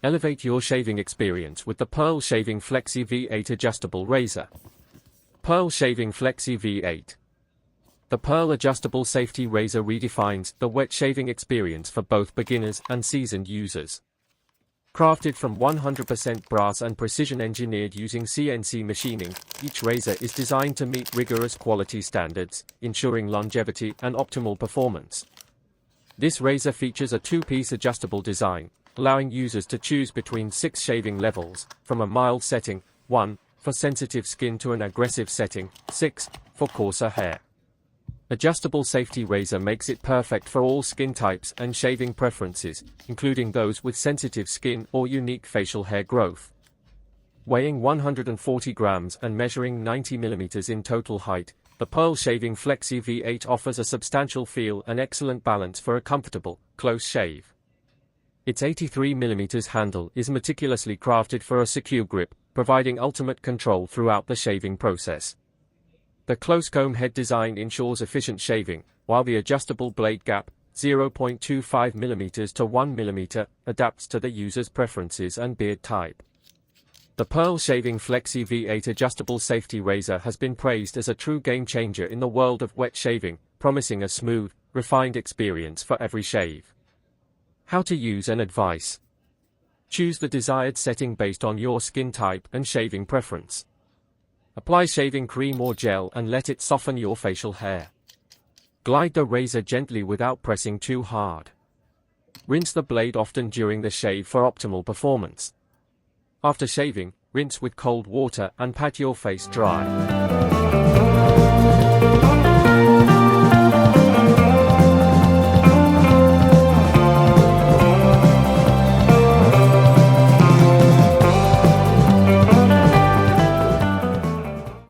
Elevate your shaving experience with the Pearl Shaving Flexi V8 adjustable razor. Pearl Shaving Flexi V8. The Pearl adjustable safety razor redefines the wet shaving experience for both beginners and seasoned users. Crafted from 100% brass and precision engineered using CNC machining, each razor is designed to meet rigorous quality standards, ensuring longevity and optimal performance. This razor features a two-piece adjustable design, allowing users to choose between 6 shaving levels, from a mild setting, 1, for sensitive skin, to an aggressive setting, 6, for coarser hair. Adjustable safety razor makes it perfect for all skin types and shaving preferences, including those with sensitive skin or unique facial hair growth. Weighing 140 grams and measuring 90 millimeters in total height, the Pearl Shaving Flexi V8 offers a substantial feel and excellent balance for a comfortable, close shave. Its 83mm handle is meticulously crafted for a secure grip, providing ultimate control throughout the shaving process. The close comb head design ensures efficient shaving, while the adjustable blade gap, 0.25mm to 1mm, adapts to the user's preferences and beard type. The Pearl Shaving Flexi V8 adjustable safety razor has been praised as a true game-changer in the world of wet shaving, promising a smooth, refined experience for every shave. How to use and advice. Choose the desired setting based on your skin type and shaving preference. Apply shaving cream or gel and let it soften your facial hair. Glide the razor gently without pressing too hard. Rinse the blade often during the shave for optimal performance. After shaving, rinse with cold water and pat your face dry.